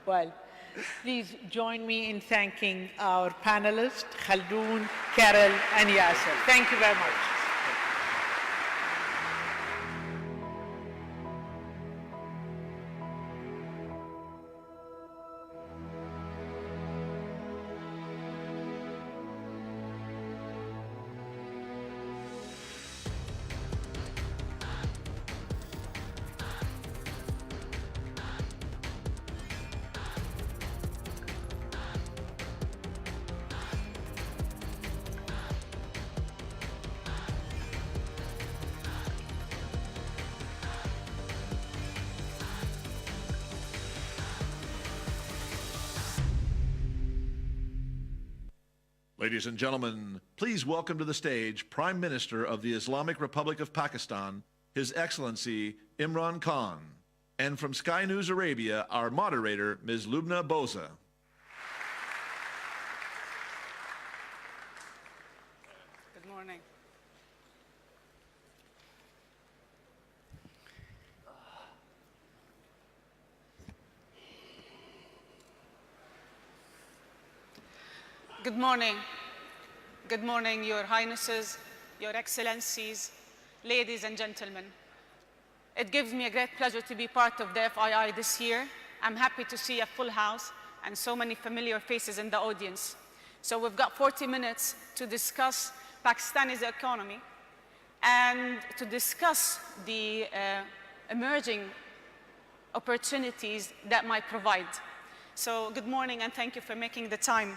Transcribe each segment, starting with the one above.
Well, please join me in thanking our panelists, Khaldoon, Carol, and Yasser. Thank you very much. Ladies and gentlemen, please welcome to the stage Prime Minister of the Islamic Republic of Pakistan, His Excellency Imran Khan, and from Sky News Arabia, our moderator, Ms. Lubna Boza. Good morning. Good morning. Good morning, Your Highnesses, Your Excellencies, ladies and gentlemen. It gives me a great pleasure to be part of the FII this year. I'm happy to see a full house and so many familiar faces in the audience. So we've got 40 minutes to discuss Pakistani's economy and to discuss the emerging opportunities that might provide. So good morning and thank you for making the time.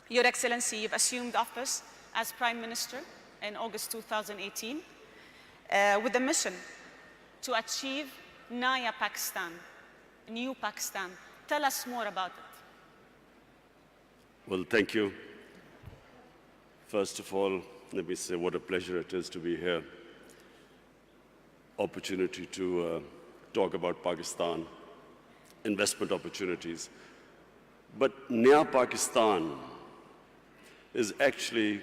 Your Excellency, you've assumed office as Prime Minister in August 2018 with a mission to achieve Naya Pakistan, new Pakistan. Tell us more about it. Well, thank you. First of all, let me say what a pleasure it is to be here. Opportunity to talk about Pakistan, investment opportunities. But Naya Pakistan is actually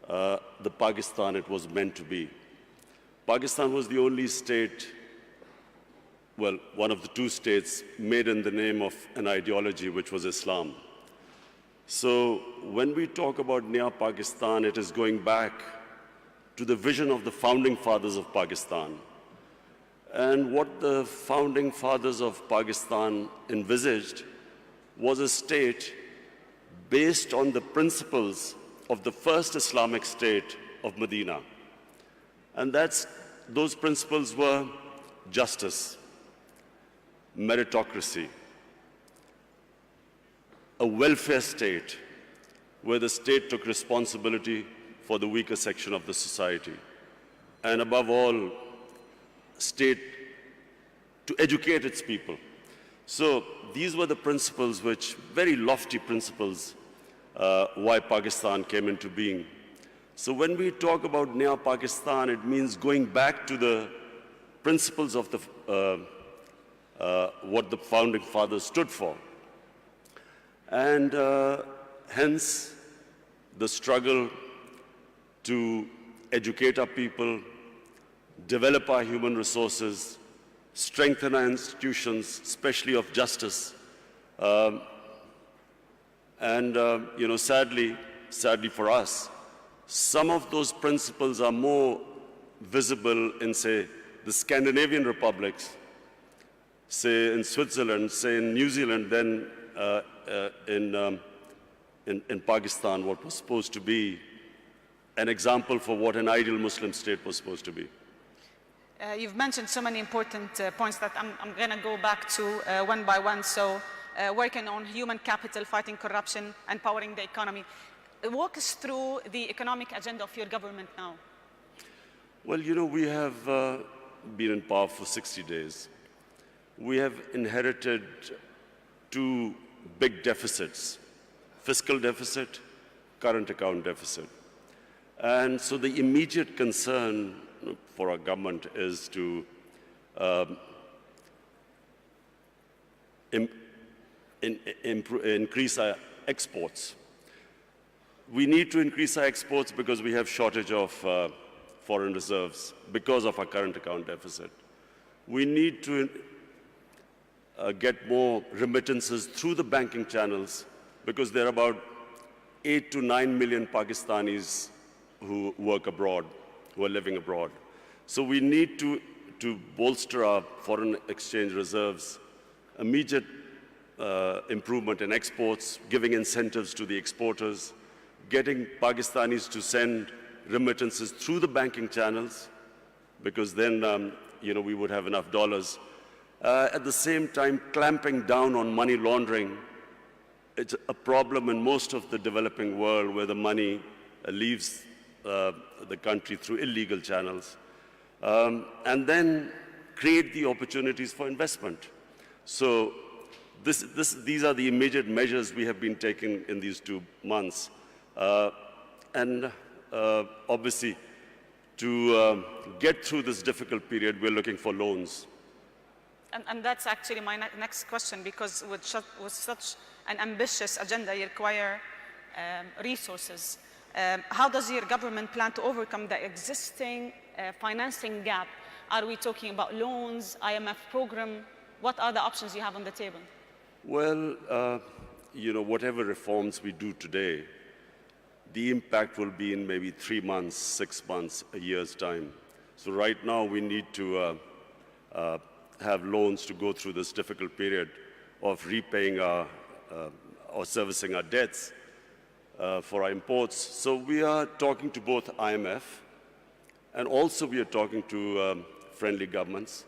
the Pakistan it was meant to be. Pakistan was the only state, well, one of the two states made in the name of an ideology, which was Islam. So when we talk about Naya Pakistan, it is going back to the vision of the founding fathers of Pakistan. And what the founding fathers of Pakistan envisaged was a state based on the principles of the first Islamic state of Medina. And those principles were justice, meritocracy, a welfare state where the state took responsibility for the weaker section of the society, and above all, state to educate its people. So these were the principles which, very lofty principles, why Pakistan came into being. So when we talk about Naya Pakistan, it means going back to the principles of the, what the founding fathers stood for. And hence, the struggle to educate our people, develop our human resources, strengthen our institutions, especially of justice. Sadly for us, some of those principles are more visible in, say, the Scandinavian republics, say in Switzerland, say in New Zealand, than in Pakistan, what was supposed to be an example for what an ideal Muslim state was supposed to be. You've mentioned so many important points that I'm going to go back to one by one. So working on human capital, fighting corruption, empowering the economy. Walk us through the economic agenda of your government now. Well, you know, we have been in power for 60 days. We have inherited two big deficits, fiscal deficit, current account deficit. And so the immediate concern for our government is to increase our exports. We need to increase our exports because we have shortage of foreign reserves because of our current account deficit. We need to get more remittances through the banking channels, because there are about 8 to 9 million Pakistanis who work abroad, who are living abroad. So we need to bolster our foreign exchange reserves, immediate improvement in exports, giving incentives to the exporters, getting Pakistanis to send remittances through the banking channels, because then we would have enough dollars. At the same time, clamping down on money laundering. It's a problem in most of the developing world where the money leaves the country through illegal channels. And then create the opportunities for investment. So these are the immediate measures we have been taking in these 2 months. Obviously, to get through this difficult period, we're looking for loans. And that's actually my next question, because with such an ambitious agenda, you require resources. How does your government plan to overcome the existing financing gap? Are we talking about loans, IMF program? What are the options you have on the table? Well, whatever reforms we do today, the impact will be in maybe 3 months, 6 months, a year's time. So right now we need to have loans to go through this difficult period of repaying or servicing our debts for our imports. So we are talking to both IMF, and also we are talking to friendly governments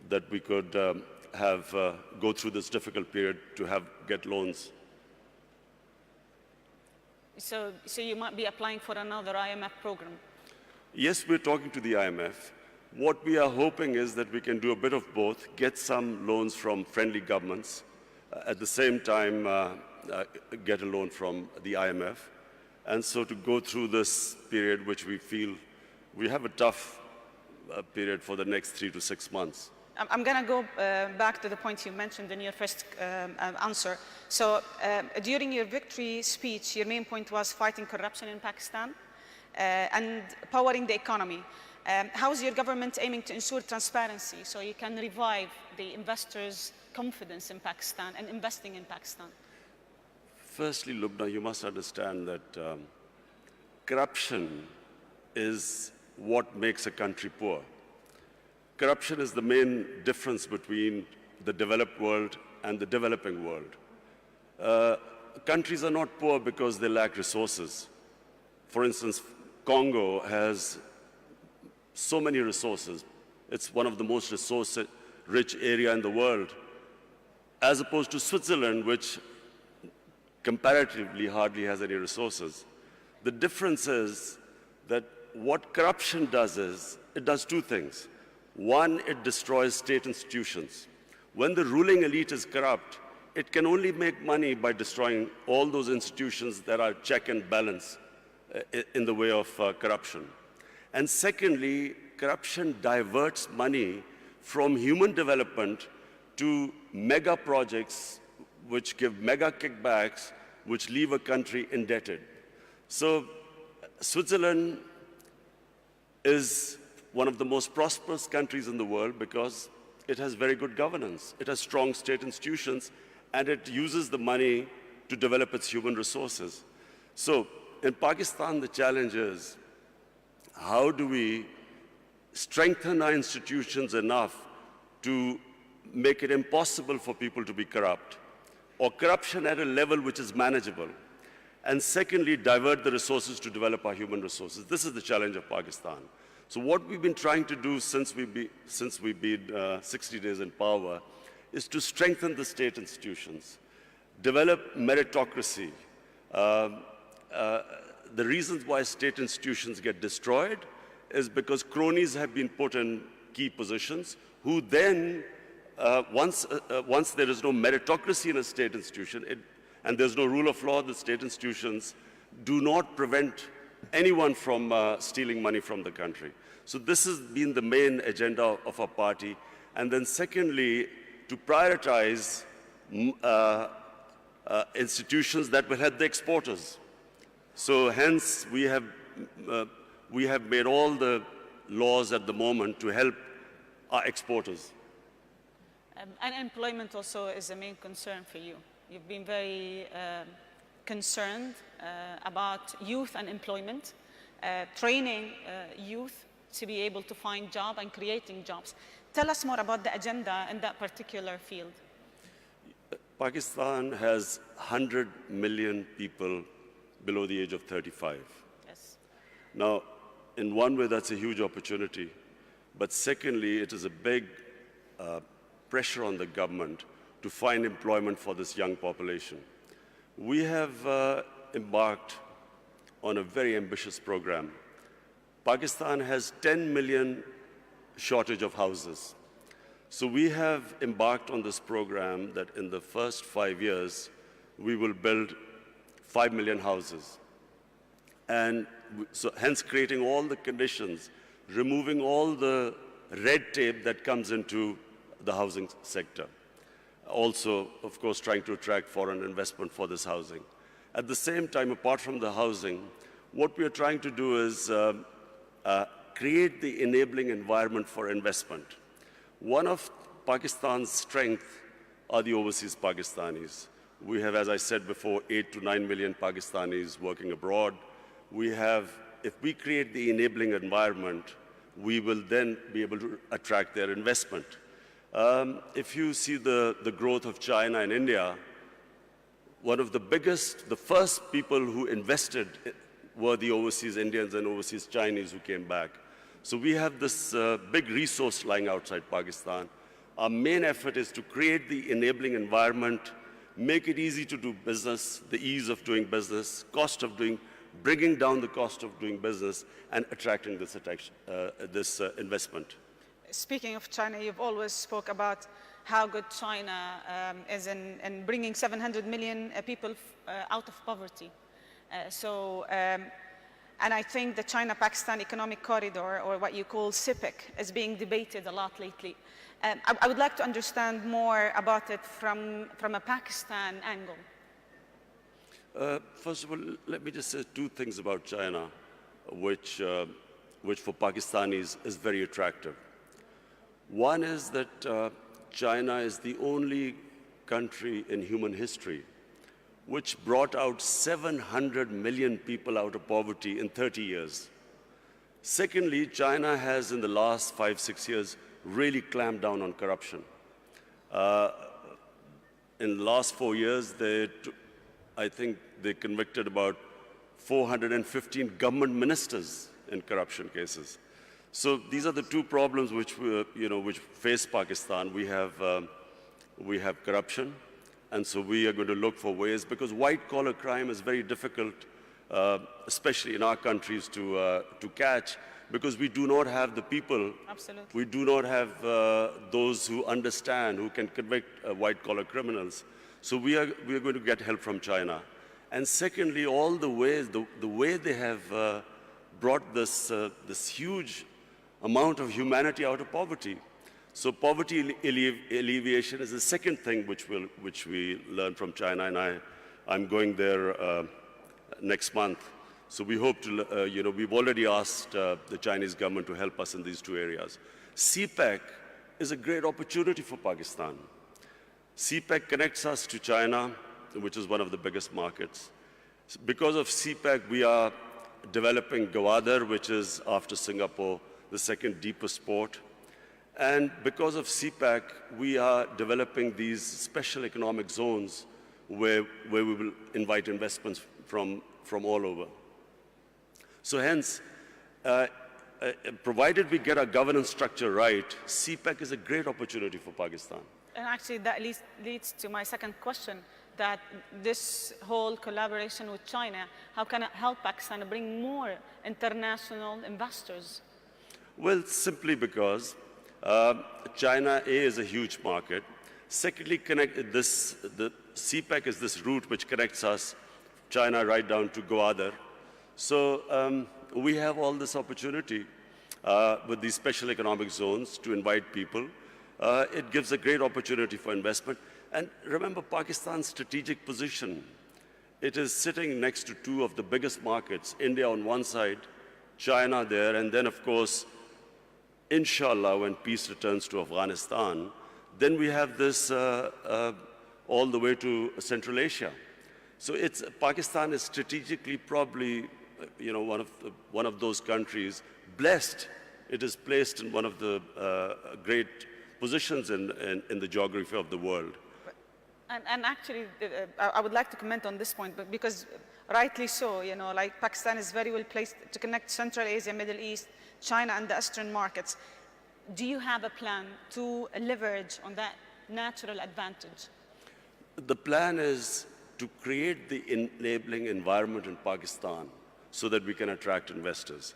that we could go through this difficult period to get loans. So you might be applying for another IMF program? Yes, we're talking to the IMF. What we are hoping is that we can do a bit of both, get some loans from friendly governments, at the same time get a loan from the IMF. And so to go through this period, which we feel we have a tough period for the next 3 to 6 months. I'm going to go back to the point you mentioned in your first answer. So during your victory speech, your main point was fighting corruption in Pakistan and powering the economy. How is your government aiming to ensure transparency so you can revive the investors' confidence in Pakistan and investing in Pakistan? Firstly, Lubna, you must understand that corruption is what makes a country poor. Corruption is the main difference between the developed world and the developing world. Countries are not poor because they lack resources. For instance, Congo has so many resources. It's one of the most resource-rich area in the world, as opposed to Switzerland, which comparatively hardly has any resources. The difference is that what corruption does is, it does 2 things. One, it destroys state institutions. When the ruling elite is corrupt, it can only make money by destroying all those institutions that are check and balance in the way of corruption. And secondly, corruption diverts money from human development to mega projects which give mega kickbacks, which leave a country indebted. So Switzerland is one of the most prosperous countries in the world because it has very good governance. It has strong state institutions, and it uses the money to develop its human resources. So in Pakistan, the challenge is, how do we strengthen our institutions enough to make it impossible for people to be corrupt, or corruption at a level which is manageable? And secondly, divert the resources to develop our human resources. This is the challenge of Pakistan. So what we've been trying to do since we've been 60 days in power is to strengthen the state institutions, develop meritocracy. The reasons why state institutions get destroyed is because cronies have been put in key positions who then, once there is no meritocracy in a state institution and there's no rule of law, the state institutions do not prevent anyone from stealing money from the country. So this has been the main agenda of our party. And then secondly, to prioritize institutions that will help the exporters. So hence, we have made all the laws at the moment to help our exporters. Unemployment also is a main concern for you. You've been very concerned about youth unemployment, training youth to be able to find jobs and creating jobs. Tell us more about the agenda in that particular field. Pakistan has 100 million people below the age of 35. Yes. Now, in one way, that's a huge opportunity. But secondly, it is a big pressure on the government to find employment for this young population. We have embarked on a very ambitious program. Pakistan has 10 million shortage of houses. So we have embarked on this program that in the first 5 years, we will build 5 million houses. And so hence creating all the conditions, removing all the red tape that comes into the housing sector. Also, of course, trying to attract foreign investment for this housing. At the same time, apart from the housing, what we are trying to do is create the enabling environment for investment. One of Pakistan's strengths are the overseas Pakistanis. We have, as I said before, 8 to 9 million Pakistanis working abroad. We have, if we create the enabling environment, we will then be able to attract their investment. If you see the growth of China and India, one of the biggest, the first people who invested were the overseas Indians and overseas Chinese who came back. So we have this big resource lying outside Pakistan. Our main effort is to create the enabling environment, make it easy to do business, the ease of doing business, bringing down the cost of doing business, and attracting this investment. Speaking of China, you've always spoke about how good China is in bringing 700 million people out of poverty. And I think the China-Pakistan Economic Corridor, or what you call CPEC, is being debated a lot lately. I would like to understand more about it from a Pakistan angle. First of all, let me just say two things about China, which for Pakistanis is very attractive. One is that China is the only country in human history which brought out 700 million people out of poverty in 30 years. Secondly, China has, in the last 5-6 years, really clamped down on corruption. In the last 4 years, I think they convicted about 415 government ministers in corruption cases. So these are the two problems which face Pakistan. We have corruption. And so we are going to look for ways, because white-collar crime is very difficult, especially in our countries, to catch, because we do not have the people. Absolutely. We do not have those who understand, who can convict white-collar criminals. So we are going to get help from China. And secondly, all the ways, the way they have brought this huge amount of humanity out of poverty. So poverty alleviation is the second thing which we learn from China, and I'm going there next month. So we hope to, we've already asked the Chinese government to help us in these two areas. CPEC is a great opportunity for Pakistan. CPEC connects us to China, which is one of the biggest markets. Because of CPEC, we are developing Gwadar, which is, after Singapore, the second deepest port. And because of CPEC, we are developing these special economic zones where we will invite investments from all over. So hence, provided we get our governance structure right, CPEC is a great opportunity for Pakistan. And actually, that leads to my second question, that this whole collaboration with China, how can it help Pakistan bring more international investors? Well, simply because China is a huge market. Secondly, the CPEC is this route which connects us, China, right down to Gwadar. So we have all this opportunity with these special economic zones to invite people. It gives a great opportunity for investment. And remember Pakistan's strategic position. It is sitting next to two of the biggest markets, India on one side, China there, and then, of course, inshallah, when peace returns to Afghanistan, Then we have this all the way to Central Asia. So Pakistan is strategically probably one of those countries blessed. It is placed in one of the great positions in the geography of the world. And actually, I would like to comment on this point, but because rightly so, like Pakistan is very well placed to connect Central Asia, Middle East, China, and the Western markets. Do you have a plan to leverage on that natural advantage? The plan is to create the enabling environment in Pakistan so that we can attract investors.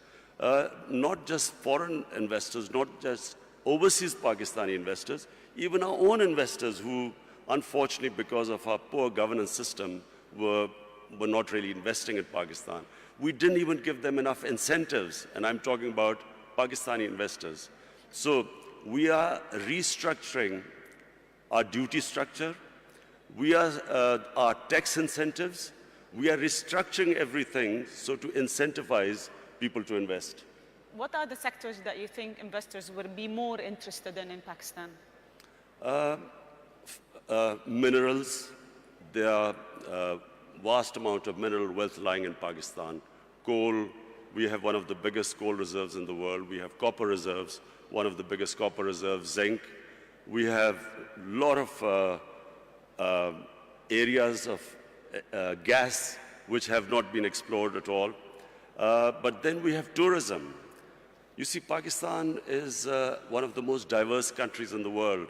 Not just foreign investors, not just overseas Pakistani investors, even our own investors who, unfortunately, because of our poor governance system, were not really investing in Pakistan. We didn't even give them enough incentives, and I'm talking about Pakistani investors. So we are restructuring our duty structure. We are our tax incentives. We are restructuring everything so to incentivize people to invest. What are the sectors that you think investors would be more interested in Pakistan? Minerals. There are vast amount of mineral wealth lying in Pakistan. Coal. We have one of the biggest coal reserves in the world. We have copper reserves, one of the biggest copper reserves. Zinc. We have a lot of areas of gas which have not been explored at all. But then we have tourism. You see, Pakistan is one of the most diverse countries in the world.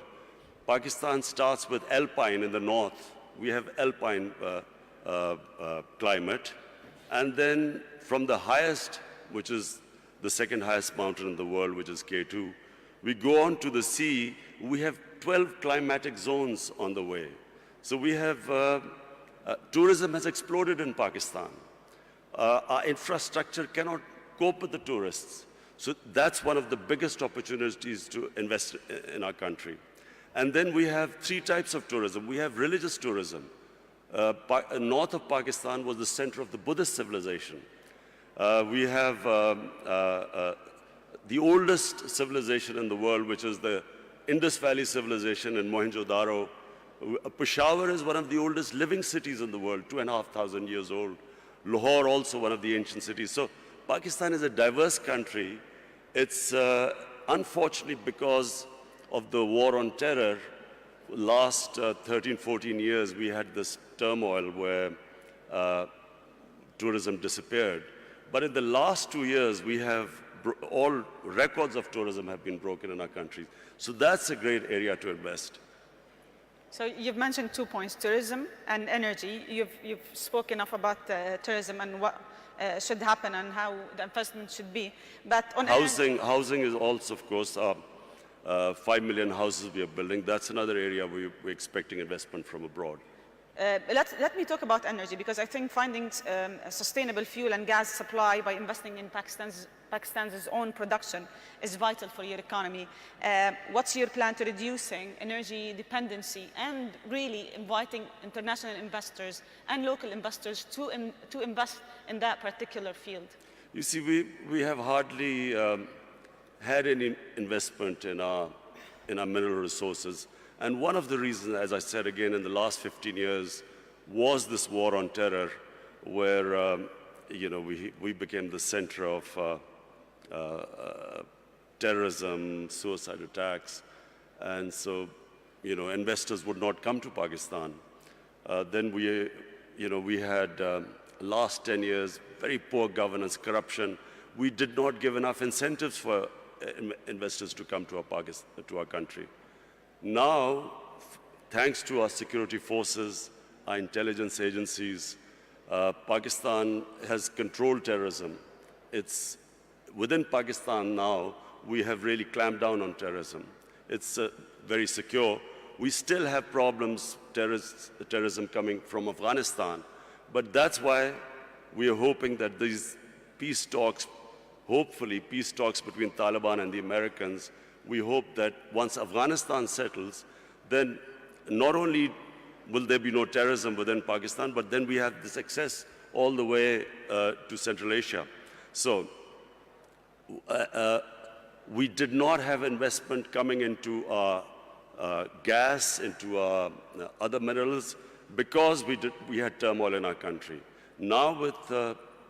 Pakistan starts with alpine in the north. We have alpine climate. And then from the highest, which is the second highest mountain in the world, which is K2, we go on to the sea. We have 12 climatic zones on the way. So we have, tourism has exploded in Pakistan. Our infrastructure cannot cope with the tourists. So that's one of the biggest opportunities to invest in our country. And then we have three types of tourism. We have religious tourism. North of Pakistan was the center of the Buddhist civilization. We have the oldest civilization in the world, which is the Indus Valley civilization in Mohenjo-daro. Peshawar is one of the oldest living cities in the world, 2,500 years old. Lahore, also one of the ancient cities. So Pakistan is a diverse country. It's unfortunately because of the war on terror, last 13, 14 years, we had this turmoil where tourism disappeared. But in the last 2 years, we have all records of tourism have been broken in our country. So that's a great area to invest. So you've mentioned 2 points, tourism and energy. You've spoken enough about tourism and what should happen and how the investment should be. But on housing is also, of course, 5 million houses we are building. That's another area where we're expecting investment from abroad. Let me talk about energy, because I think finding a sustainable fuel and gas supply by investing in Pakistan's own production is vital for your economy. What's your plan to reducing energy dependency and really inviting international investors and local investors to invest in that particular field? You see, we have hardly had any investment in our mineral resources. And one of the reasons, as I said again, in the last 15 years, was this war on terror, where we became the center of terrorism, suicide attacks, and so investors would not come to Pakistan. Then we had last 10 years very poor governance, corruption. We did not give enough incentives for investors to come to our country. Now, thanks to our security forces, our intelligence agencies, Pakistan has controlled terrorism. It's within Pakistan now, we have really clamped down on terrorism. It's very secure. We still have problems, terrorism coming from Afghanistan, but that's why we are hoping that these peace talks, hopefully peace talks between Taliban and the Americans, we hope that once Afghanistan settles, then not only will there be no terrorism within Pakistan, but then we have this access all the way to Central Asia. So we did not have investment coming into our gas, into our other minerals, because we had turmoil in our country. Now with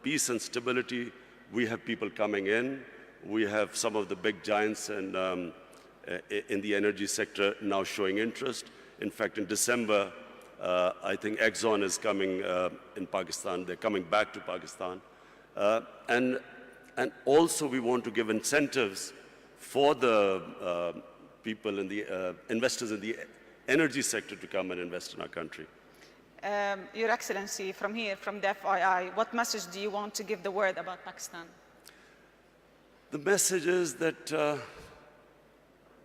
peace and stability, we have people coming in. We have some of the big giants in the energy sector now showing interest. In fact, in December, I think Exxon is coming in Pakistan. They're coming back to Pakistan. And also we want to give incentives for the people in the investors in the energy sector to come and invest in our country. Your Excellency, from here, from the FII, what message do you want to give the world about Pakistan? The message is that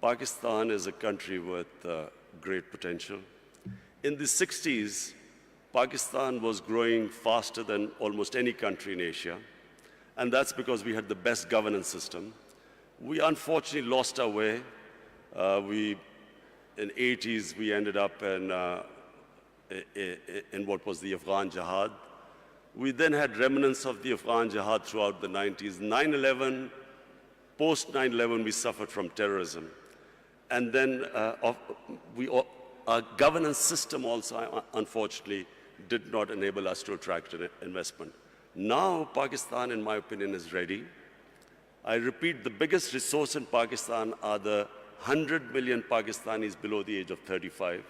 Pakistan is a country with great potential. In the 60s, Pakistan was growing faster than almost any country in Asia, and that's because we had the best governance system. We unfortunately lost our way. In 80s, we ended up in what was the Afghan Jihad. We then had remnants of the Afghan Jihad throughout the 90s. 9/11, post 9/11, we suffered from terrorism. And then our governance system also, unfortunately, did not enable us to attract investment. Now, Pakistan, in my opinion, is ready. I repeat, the biggest resource in Pakistan are the 100 million Pakistanis below the age of 35.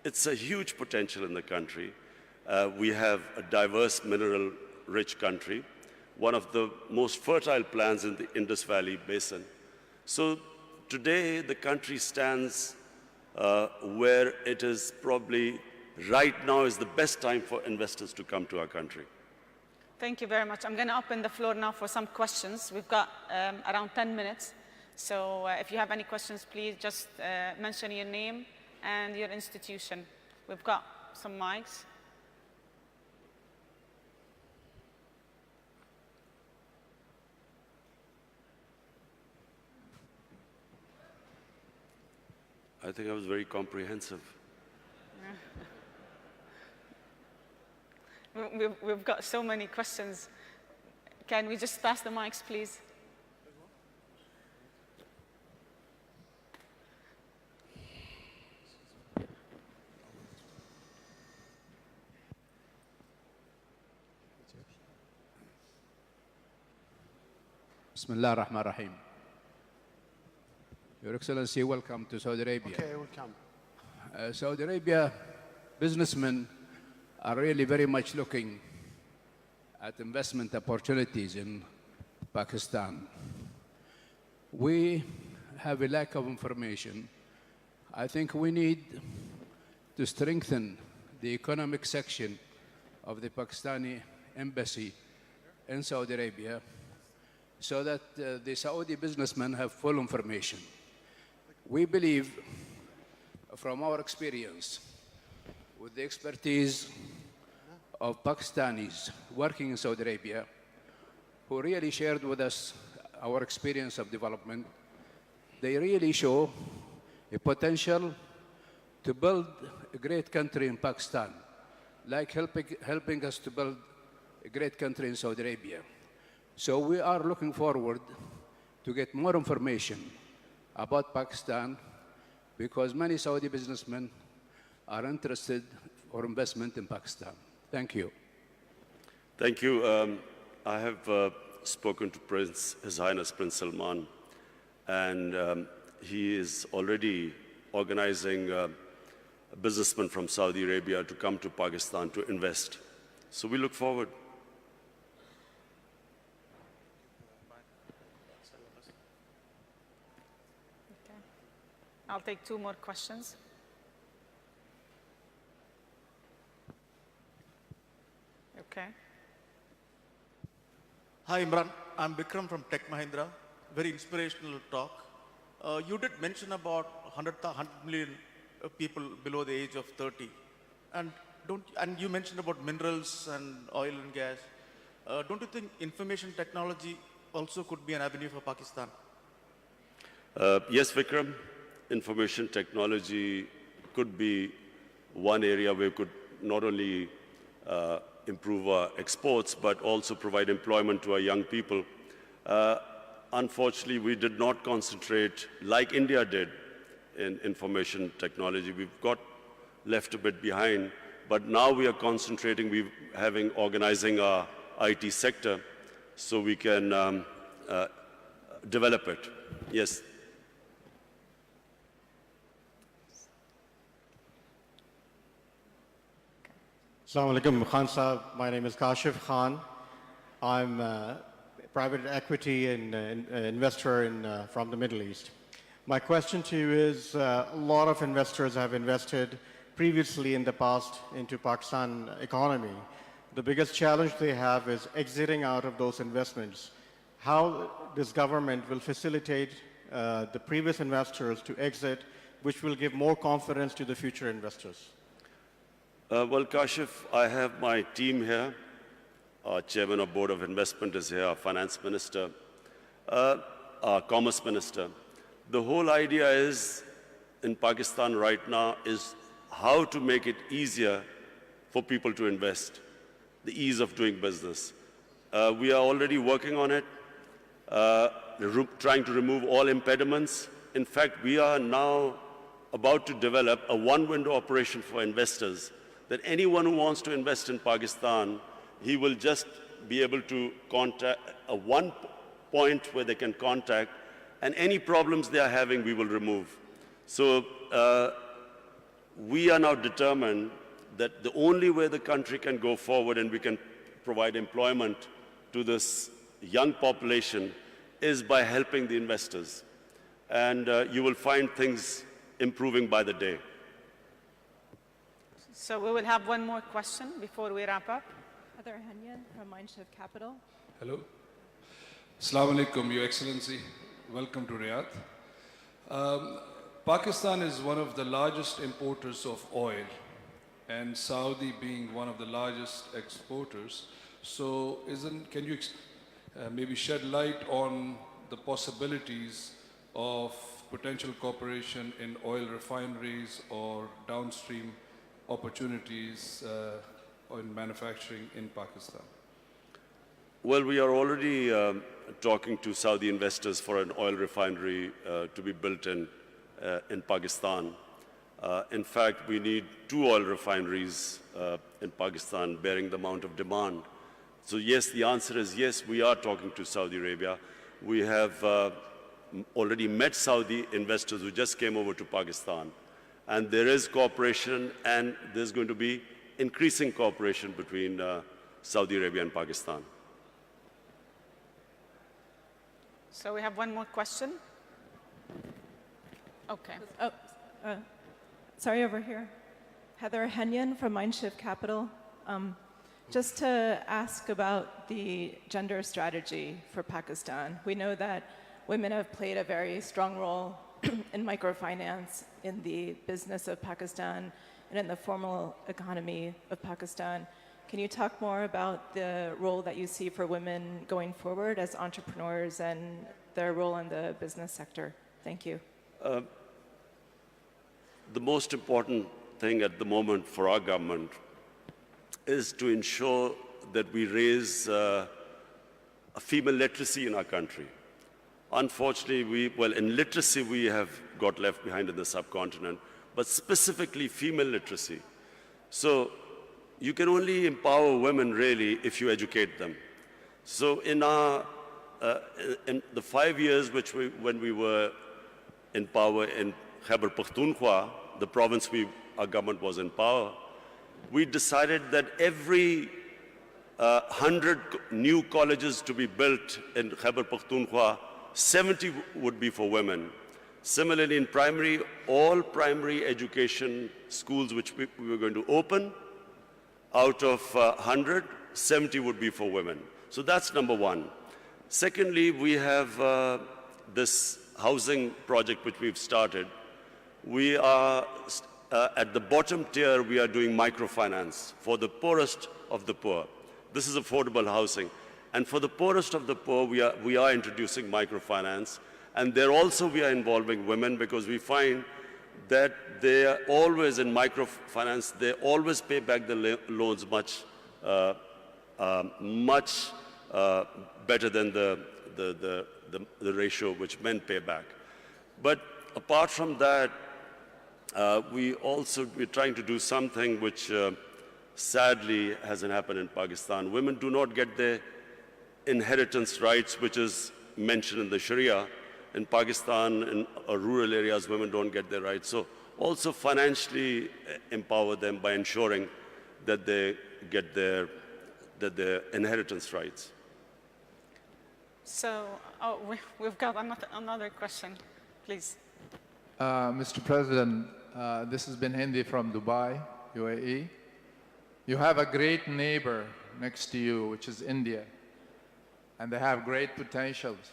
It's a huge potential in the country. We have a diverse, mineral-rich country, one of the most fertile lands in the Indus Valley Basin. So today, the country stands where it is probably right now is the best time for investors to come to our country. Thank you very much. I'm going to open the floor now for some questions. We've got around 10 minutes. So if you have any questions, please just mention your name and your institution. We've got some mics. I think I was very comprehensive. We've got so many questions. Can we just pass the mics, please? Bismillah ar-Rahman ar-Rahim. Your Excellency, welcome to Saudi Arabia. Okay, welcome. Saudi Arabia businessmen are really very much looking at investment opportunities in Pakistan. We have a lack of information. I think we need to strengthen the economic section of the Pakistani embassy in Saudi Arabia so that the Saudi businessmen have full information. We believe, from our experience, with the expertise of Pakistanis working in Saudi Arabia, who really shared with us our experience of development, they really show a potential to build a great country in Pakistan, like helping us to build a great country in Saudi Arabia. So we are looking forward to get more information about Pakistan, because many Saudi businessmen are interested for investment in Pakistan. Thank you. Thank you. I have spoken to His Highness Prince Salman, and he is already organizing businessmen from Saudi Arabia to come to Pakistan to invest. So we look forward. I'll take two more questions. Okay. Hi, Imran. I'm Vikram from Tech Mahindra. Very inspirational talk. You did mention about 100 million people below the age of 30. And you mentioned about minerals and oil and gas. Don't you think information technology also could be an avenue for Pakistan? Yes, Vikram. Information technology could be one area where we could not only improve our exports, but also provide employment to our young people. Unfortunately, we did not concentrate, like India did, in information technology. We've got left a bit behind, but now we are concentrating, organizing our IT sector so we can develop it. Yes. Assalamu alaikum, Khan Saab. My name is Kashif Khan. I'm a private equity and investor from the Middle East. My question to you is, a lot of investors have invested previously in the past into Pakistan economy. The biggest challenge they have is exiting out of those investments. How this government will facilitate the previous investors to exit, which will give more confidence to the future investors? Well, Kashif, I have my team here. Our chairman of board of investment is here, our finance minister, our commerce minister. The whole idea is, in Pakistan right now, is how to make it easier for people to invest, the ease of doing business. We are already working on it, trying to remove all impediments. In fact, we are now about to develop a one-window operation for investors, that anyone who wants to invest in Pakistan, he will just be able to contact one point where they can contact, and any problems they are having, we will remove. So we are now determined that the only way the country can go forward and we can provide employment to this young population is by helping the investors. And you will find things improving by the day. So we will have one more question before we wrap up. Heather Henyan from Mindshift Capital. Hello. Assalamu alaikum, Your Excellency. Welcome to Riyadh. Pakistan is one of the largest importers of oil, and Saudi being one of the largest exporters. So can you maybe shed light on the possibilities of potential cooperation in oil refineries or downstream opportunities in manufacturing in Pakistan? Well, we are already talking to Saudi investors for an oil refinery to be built in Pakistan. In fact, we need 2 oil refineries in Pakistan bearing the amount of demand. So yes, the answer is yes, we are talking to Saudi Arabia. We have already met Saudi investors who just came over to Pakistan. And there is cooperation, and there's going to be increasing cooperation between Saudi Arabia and Pakistan. So we have one more question. Okay. Sorry, over here. Heather Henyan from Mindshift Capital. Just to ask about the gender strategy for Pakistan. We know that women have played a very strong role in microfinance, in the business of Pakistan, and in the formal economy of Pakistan. Can you talk more about the role that you see for women going forward as entrepreneurs and their role in the business sector? Thank you. The most important thing at the moment for our government is to ensure that we raise a female literacy in our country. Unfortunately, in literacy, we have got left behind in the subcontinent, but specifically female literacy. So you can only empower women, really, if you educate them. So in the 5 years when we were in power in Khyber Pakhtunkhwa, the province our government was in power, we decided that every 100 new colleges to be built in Khyber Pakhtunkhwa, 70 would be for women. Similarly, in primary, all primary education schools which we were going to open, out of 100, 70 would be for women. So that's number one. Secondly, we have this housing project which we've started. We are, at the bottom tier, we are doing microfinance for the poorest of the poor. This is affordable housing. And for the poorest of the poor, we are introducing microfinance. And there also we are involving women, because we find that they are always in microfinance, they always pay back the loans much better than the ratio which men pay back. But apart from that, we're trying to do something which sadly hasn't happened in Pakistan. Women do not get their inheritance rights, which is mentioned in the Sharia. In Pakistan, in rural areas, women don't get their rights. So also financially empower them by ensuring that they get their inheritance rights. So we've got another question, please. Mr. President, this has been Hindi from Dubai, UAE. You have a great neighbor next to you, which is India, and they have great potentials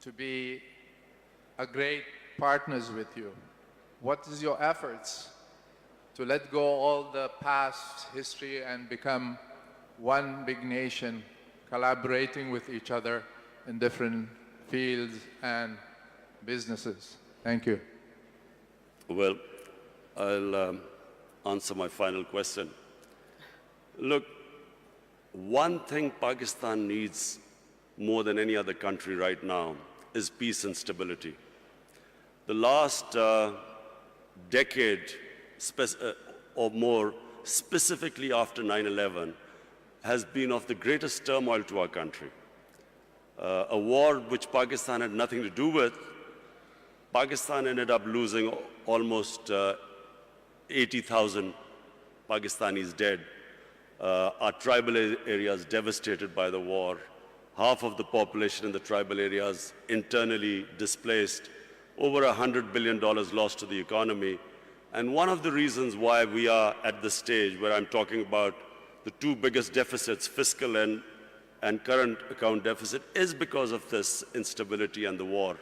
to be a great partners with you. What is your efforts to let go all the past history and become one big nation, collaborating with each other in different fields and businesses? Thank you. Well, I'll answer my final question. Look, one thing Pakistan needs more than any other country right now is peace and stability. The last decade or more, specifically after 9/11, has been of the greatest turmoil to our country. A war which Pakistan had nothing to do with. Pakistan ended up losing almost 80,000 Pakistanis dead. Our tribal areas devastated by the war. Half of the population in the tribal areas internally displaced. Over $100 billion lost to the economy. And one of the reasons why we are at the stage where I'm talking about the two biggest deficits, fiscal and current account deficit, is because of this instability and the war,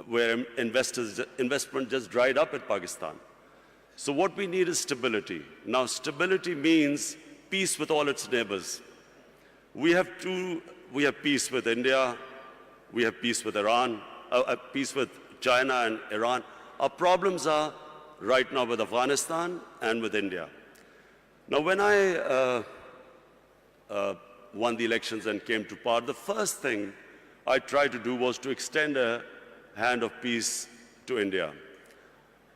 where investment just dried up in Pakistan. So what we need is stability. Now, stability means peace with all its neighbors. We have peace with India, we have peace with Iran, peace with China and Iran. Our problems are right now with Afghanistan and with India. Now, when I won the elections and came to power, the first thing I tried to do was to extend a hand of peace to India.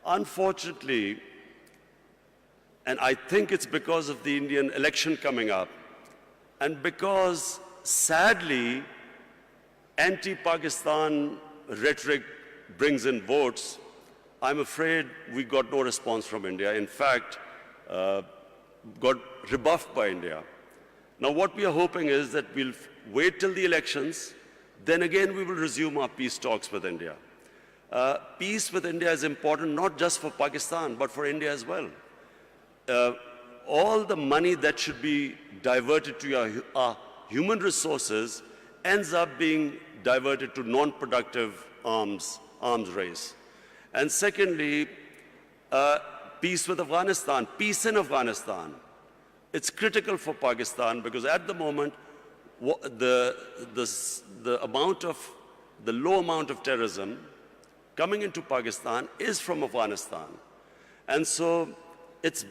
Unfortunately, and I think it's because of the Indian election coming up, and because, sadly, anti-Pakistan rhetoric brings in votes, I'm afraid we got no response from India. In fact, got rebuffed by India. Now, what we are hoping is that we'll wait till the elections, then again we will resume our peace talks with India. Peace with India is important not just for Pakistan, but for India as well. All the money that should be diverted to our human resources ends up being diverted to non-productive arms race. And secondly, peace with Afghanistan, peace in Afghanistan. It's critical for Pakistan because at the moment, the low amount of terrorism coming into Pakistan is from Afghanistan. And so it's,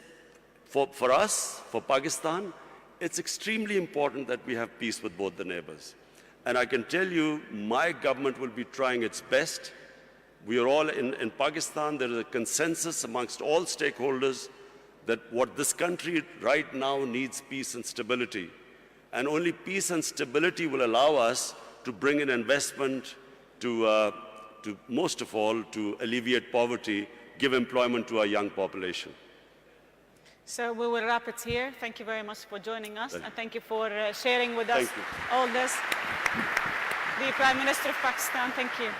for us, for Pakistan, it's extremely important that we have peace with both the neighbors. And I can tell you, my government will be trying its best. We are all in Pakistan, there is a consensus amongst all stakeholders that what this country right now needs peace and stability. And only peace and stability will allow us to bring in investment to most of all, to alleviate poverty, give employment to our young population. So we will wrap it here. Thank you very much for joining us, and thank you for sharing with us all this. The Prime Minister of Pakistan, thank you.